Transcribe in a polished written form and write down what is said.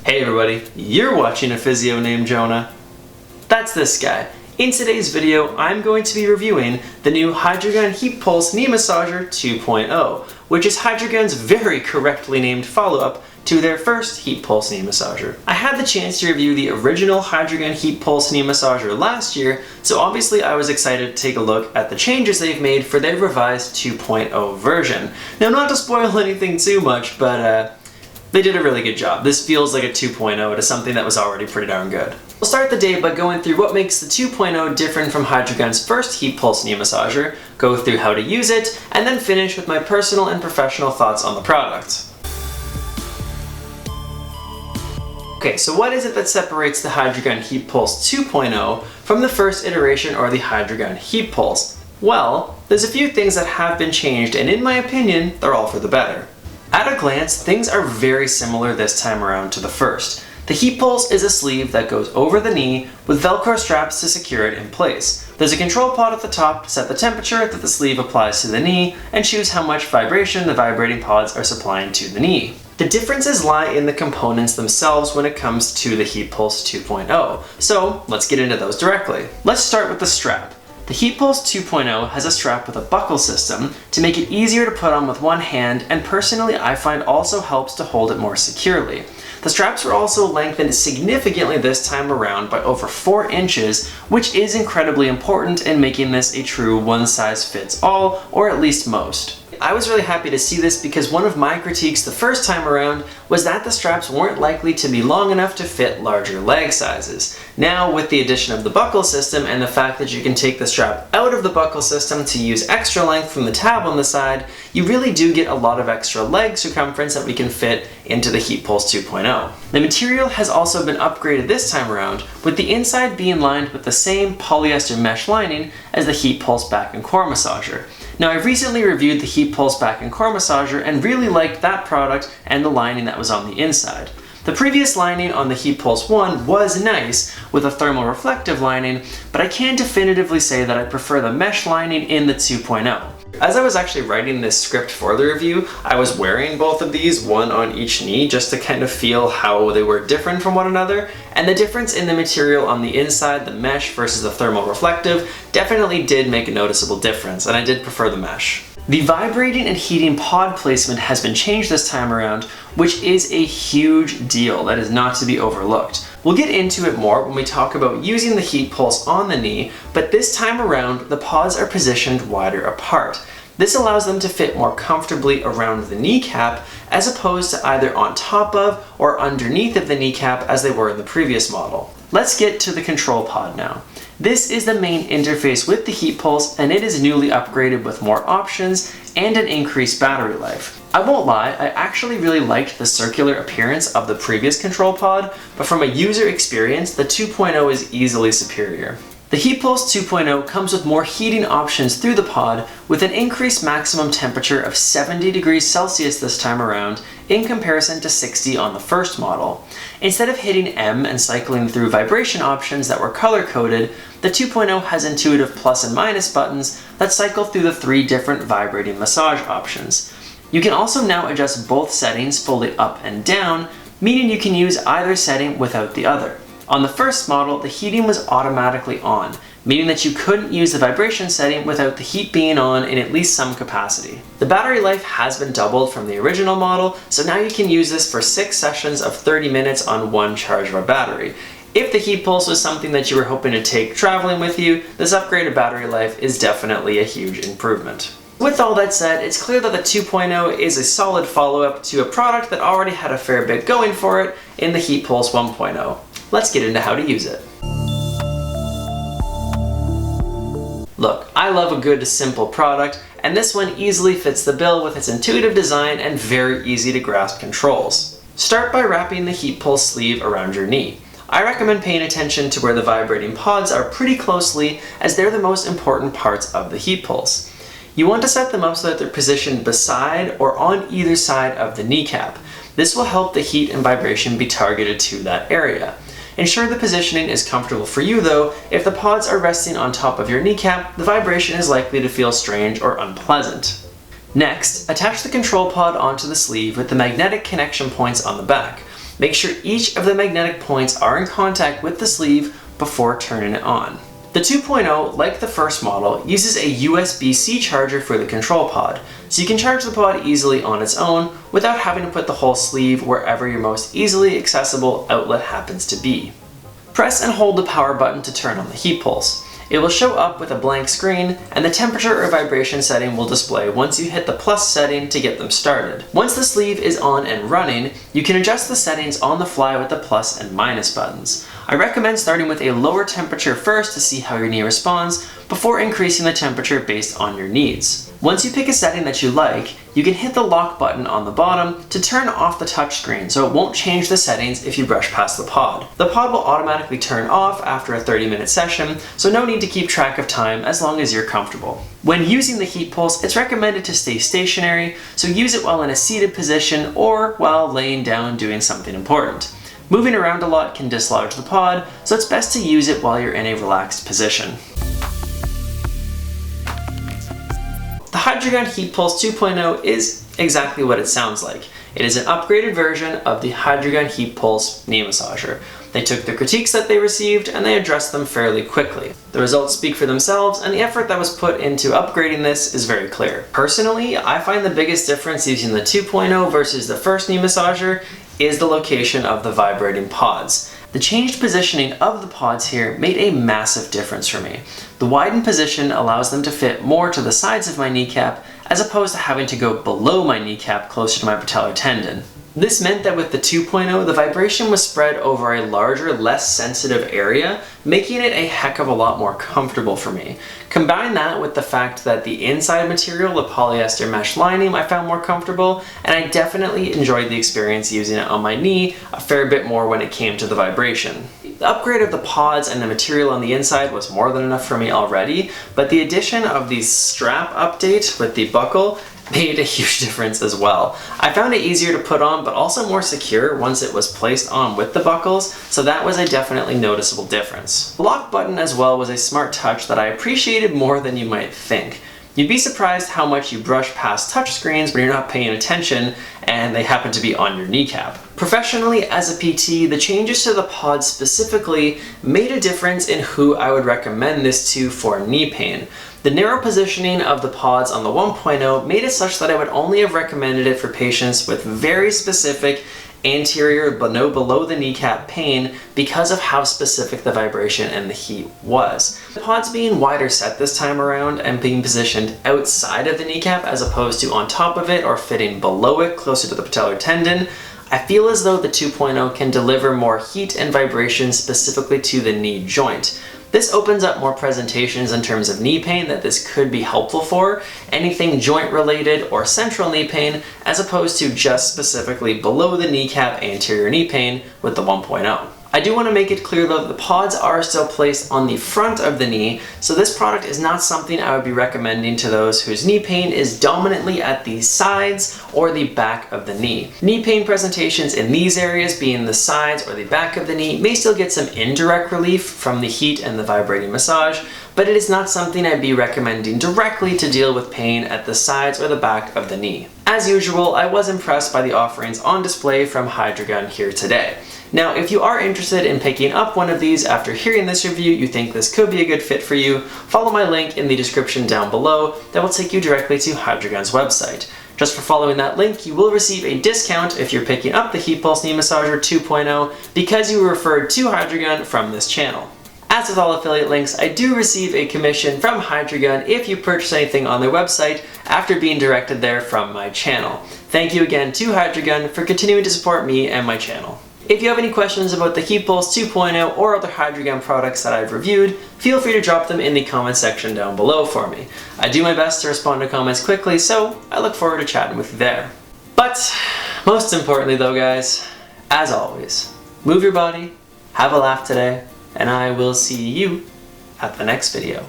Hey everybody, you're watching A Physio Named Jonah. That's this guy. In today's video, I'm going to be reviewing the new HYDRAGUN Heatpulse Knee Massager 2.0, which is HYDRAGUN's very correctly named follow-up to their first Heatpulse Knee Massager. I had the chance to review the original HYDRAGUN Heatpulse Knee Massager last year, so obviously I was excited to take a look at the changes they've made for their revised 2.0 version. Now, not to spoil anything too much, but they did a really good job. This feels like a 2.0 to something that was already pretty darn good. We'll start the day by going through what makes the 2.0 different from HYDRAGUN's first Heatpulse Knee Massager, go through how to use it, and then finish with my personal and professional thoughts on the product. Okay, so what is it that separates the HYDRAGUN Heatpulse 2.0 from the first iteration or the HYDRAGUN Heatpulse? Well, there's a few things that have been changed, and in my opinion, they're all for the better. At a glance, things are very similar this time around to the first. The Heatpulse is a sleeve that goes over the knee with Velcro straps to secure it in place. There's a control pod at the top to set the temperature that the sleeve applies to the knee and choose how much vibration the vibrating pods are supplying to the knee. The differences lie in the components themselves when it comes to the Heatpulse 2.0, so let's get into those directly. Let's start with the strap. The Heatpulse 2.0 has a strap with a buckle system to make it easier to put on with one hand, and personally I find also helps to hold it more securely. The straps were also lengthened significantly this time around by over 4 inches, which is incredibly important in making this a true one-size-fits-all, or at least most. I was really happy to see this because one of my critiques the first time around was that the straps weren't likely to be long enough to fit larger leg sizes. Now, with the addition of the buckle system and the fact that you can take the strap out of the buckle system to use extra length from the tab on the side, you really do get a lot of extra leg circumference that we can fit into the Heatpulse 2.0. The material has also been upgraded this time around, with the inside being lined with the same polyester mesh lining as the Heatpulse Back and Core Massager. Now, I've recently reviewed the Heatpulse Back and Core Massager and really liked that product and the lining that was on the inside. The previous lining on the Heatpulse 1 was nice, with a thermal reflective lining, but I can definitively say that I prefer the mesh lining in the 2.0. As I was actually writing this script for the review, I was wearing both of these, one on each knee, just to kind of feel how they were different from one another, and the difference in the material on the inside, the mesh versus the thermal reflective, definitely did make a noticeable difference, and I did prefer the mesh. The vibrating and heating pod placement has been changed this time around, which is a huge deal that is not to be overlooked. We'll get into it more when we talk about using the Heatpulse on the knee, but this time around, the pods are positioned wider apart. This allows them to fit more comfortably around the kneecap, as opposed to either on top of or underneath of the kneecap as they were in the previous model. Let's get to the control pod now. This is the main interface with the Heatpulse, and it is newly upgraded with more options and an increased battery life. I won't lie, I actually really liked the circular appearance of the previous control pod, but from a user experience, the 2.0 is easily superior. The Heatpulse 2.0 comes with more heating options through the pod, with an increased maximum temperature of 70 degrees Celsius this time around, in comparison to 60 on the first model. Instead of hitting M and cycling through vibration options that were color-coded, the 2.0 has intuitive plus and minus buttons that cycle through the 3 different vibrating massage options. You can also now adjust both settings fully up and down, meaning you can use either setting without the other. On the first model, the heating was automatically on, meaning that you couldn't use the vibration setting without the heat being on in at least some capacity. The battery life has been doubled from the original model, so now you can use this for 6 sessions of 30 minutes on one charge of a battery. If the Heatpulse was something that you were hoping to take traveling with you, this upgraded battery life is definitely a huge improvement. With all that said, it's clear that the 2.0 is a solid follow-up to a product that already had a fair bit going for it in the Heatpulse 1.0. Let's get into how to use it. Look, I love a good, simple product, and this one easily fits the bill with its intuitive design and very easy to grasp controls. Start by wrapping the Heatpulse sleeve around your knee. I recommend paying attention to where the vibrating pods are pretty closely, as they're the most important parts of the Heatpulse. You want to set them up so that they're positioned beside or on either side of the kneecap. This will help the heat and vibration be targeted to that area. Ensure the positioning is comfortable for you though. If the pods are resting on top of your kneecap, the vibration is likely to feel strange or unpleasant. Next, attach the control pod onto the sleeve with the magnetic connection points on the back. Make sure each of the magnetic points are in contact with the sleeve before turning it on. The 2.0, like the first model, uses a USB-C charger for the control pod, so you can charge the pod easily on its own without having to put the whole sleeve wherever your most easily accessible outlet happens to be. Press and hold the power button to turn on the heat pulse. It will show up with a blank screen, and the temperature or vibration setting will display once you hit the plus setting to get them started. Once the sleeve is on and running, you can adjust the settings on the fly with the plus and minus buttons. I recommend starting with a lower temperature first to see how your knee responds, before increasing the temperature based on your needs. Once you pick a setting that you like, you can hit the lock button on the bottom to turn off the touchscreen so it won't change the settings if you brush past the pod. The pod will automatically turn off after a 30-minute session, so no need to keep track of time as long as you're comfortable. When using the heat pulse, it's recommended to stay stationary, so use it while in a seated position or while laying down doing something important. Moving around a lot can dislodge the pod, so it's best to use it while you're in a relaxed position. The HYDRAGUN Heatpulse 2.0 is exactly what it sounds like. It is an upgraded version of the HYDRAGUN Heatpulse Knee Massager. They took the critiques that they received and they addressed them fairly quickly. The results speak for themselves, and the effort that was put into upgrading this is very clear. Personally, I find the biggest difference using the 2.0 versus the first knee massager is the location of the vibrating pods. The changed positioning of the pods here made a massive difference for me. The widened position allows them to fit more to the sides of my kneecap as opposed to having to go below my kneecap closer to my patellar tendon. This meant that with the 2.0, the vibration was spread over a larger, less sensitive area, making it a heck of a lot more comfortable for me. Combine that with the fact that the inside material, the polyester mesh lining, I found more comfortable, and I definitely enjoyed the experience using it on my knee a fair bit more when it came to the vibration. The upgrade of the pods and the material on the inside was more than enough for me already, but the addition of the strap update with the buckle made a huge difference as well. I found it easier to put on, but also more secure once it was placed on with the buckles, so that was a definitely noticeable difference. The lock button as well was a smart touch that I appreciated more than you might think. You'd be surprised how much you brush past touchscreens when you're not paying attention and they happen to be on your kneecap. Professionally, as a PT, the changes to the pod specifically made a difference in who I would recommend this to for knee pain. The narrow positioning of the pods on the 1.0 made it such that I would only have recommended it for patients with very specific anterior below the kneecap pain because of how specific the vibration and the heat was. The pods being wider set this time around and being positioned outside of the kneecap as opposed to on top of it or fitting below it closer to the patellar tendon, I feel as though the 2.0 can deliver more heat and vibration specifically to the knee joint. This opens up more presentations in terms of knee pain that this could be helpful for, anything joint related or central knee pain, as opposed to just specifically below the kneecap anterior knee pain with the 1.0. I do want to make it clear though that the pods are still placed on the front of the knee, so this product is not something I would be recommending to those whose knee pain is dominantly at the sides or the back of the knee. Knee pain presentations in these areas, being the sides or the back of the knee, may still get some indirect relief from the heat and the vibrating massage, but it is not something I'd be recommending directly to deal with pain at the sides or the back of the knee. As usual, I was impressed by the offerings on display from HYDRAGUN here today. Now, if you are interested in picking up one of these after hearing this review, you think this could be a good fit for you, follow my link in the description down below that will take you directly to HYDRAGUN's website. Just for following that link, you will receive a discount if you're picking up the Heatpulse Knee Massager 2.0 because you were referred to HYDRAGUN from this channel. As with all affiliate links, I do receive a commission from HYDRAGUN if you purchase anything on their website after being directed there from my channel. Thank you again to HYDRAGUN for continuing to support me and my channel. If you have any questions about the Heatpulse 2.0 or other HYDRAGUN products that I've reviewed, feel free to drop them in the comment section down below for me. I do my best to respond to comments quickly, so I look forward to chatting with you there. But most importantly though guys, as always, move your body, have a laugh today, and I will see you at the next video.